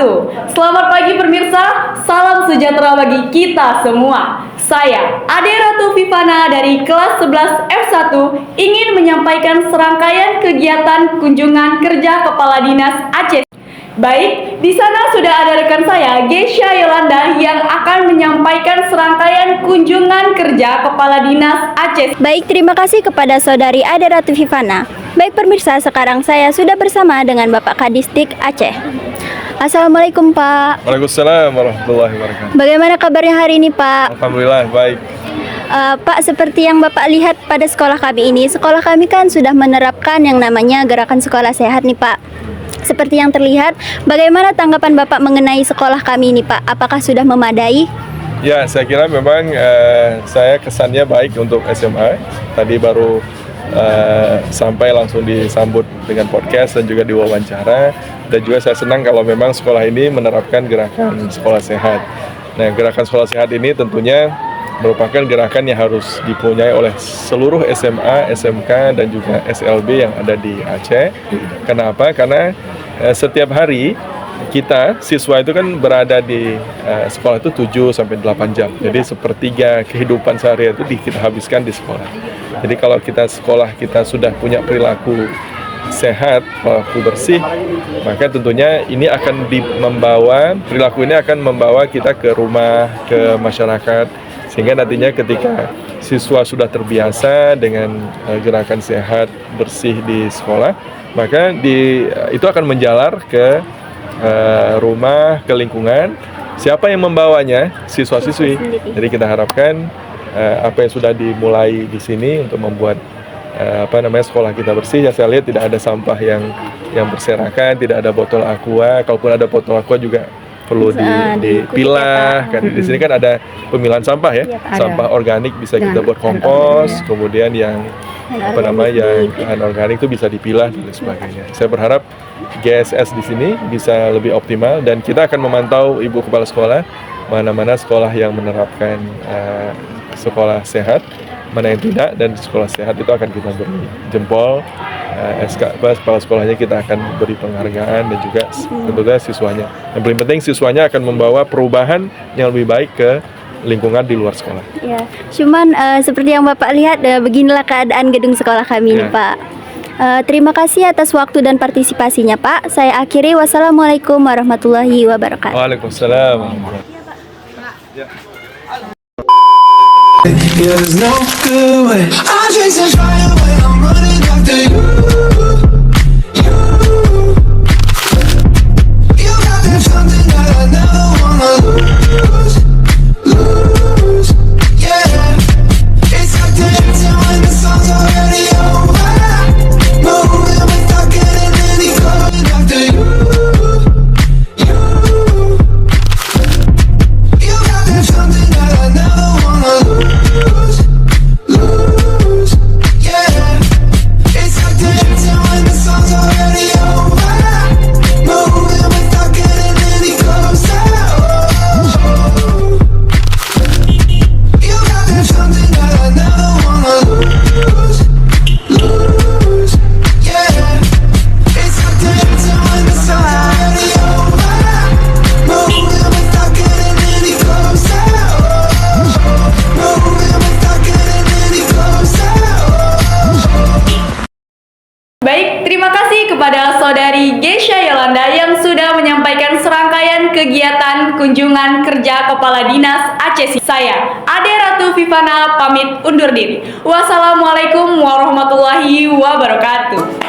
wabarakatuh. Selamat pagi pemirsa, salam sejahtera bagi kita semua. Saya, Ade Ratu Vivana dari kelas 11 F1 ingin menyampaikan serangkaian kegiatan kunjungan kerja Kepala Dinas Aceh. Baik, di sana sudah ada rekan saya, Gesha Yolanda, yang akan menyampaikan serangkaian kunjungan kerja Kepala Dinas Aceh. Baik, terima kasih kepada Saudari Ade Ratu Vivana. Baik pemirsa, sekarang saya sudah bersama dengan Bapak Kadisdik Aceh. Assalamualaikum Pak. Waalaikumsalam warahmatullahi wabarakatuh. Bagaimana kabarnya hari ini Pak? Alhamdulillah baik. Pak, seperti yang Bapak lihat pada sekolah kami ini, sekolah kami kan sudah menerapkan yang namanya gerakan sekolah sehat nih Pak. Seperti yang terlihat, bagaimana tanggapan Bapak mengenai sekolah kami ini Pak? Apakah sudah memadai? Ya, saya kira memang saya kesannya baik untuk SMA. Tadi baru sampai langsung disambut dengan podcast dan juga diwawancara. Dan juga saya senang kalau memang sekolah ini menerapkan gerakan sekolah sehat. Nah, gerakan sekolah sehat ini tentunya merupakan gerakan yang harus dipunyai oleh seluruh SMA, SMK, dan juga SLB yang ada di Aceh. Kenapa? Karena setiap hari kita, siswa itu kan berada di sekolah itu 7-8 jam. Jadi sepertiga kehidupan sehari itu kita habiskan di sekolah. Jadi kalau sekolah kita sudah punya perilaku sehat, perilaku bersih, maka tentunya ini akan perilaku ini akan membawa kita ke rumah, ke masyarakat, sehingga nantinya ketika siswa sudah terbiasa dengan gerakan sehat bersih di sekolah, maka itu akan menjalar ke rumah, ke lingkungan. Siapa yang membawanya? Siswa-siswi. Jadi kita harapkan apa yang sudah dimulai di sini untuk membuat sekolah kita bersih. Ya, saya lihat tidak ada sampah yang berserakan, tidak ada botol aqua. Kalaupun ada botol aqua juga perlu dipilah. Kan di sini kan ada pemilahan sampah ya. Sampah organik bisa kita buat kompos, kemudian yang anorganik itu bisa dipilah dan sebagainya. Saya berharap GSS di sini bisa lebih optimal dan kita akan memantau Ibu Kepala Sekolah mana-mana sekolah yang menerapkan sekolah sehat, mana yang tidak, dan sekolah sehat itu akan kita beri jempol. Kepala sekolahnya kita akan beri penghargaan dan juga tentunya siswanya. Yang paling penting siswanya akan membawa perubahan yang lebih baik ke lingkungan di luar sekolah. Ya, cuman seperti yang Bapak lihat, beginilah keadaan gedung sekolah kami ini Pak. Terima kasih atas waktu dan partisipasinya Pak. Saya akhiri, wassalamualaikum warahmatullahi wabarakatuh. Waalaikumsalam warahmatullahi wabarakatuh. There's no good way. I'm chasing fire when I'm running after you. You got that something that I never wanna lose. Yeah, it's like dancing when the song's already over. Moving without getting any closer after you. You got that something that I never wanna lose. Kepada Saudari Gesha Yolanda yang sudah menyampaikan serangkaian kegiatan kunjungan kerja Kepala Dinas Aceh. Saya, Ade Ratu Vivana, pamit undur diri. Wassalamualaikum warahmatullahi wabarakatuh.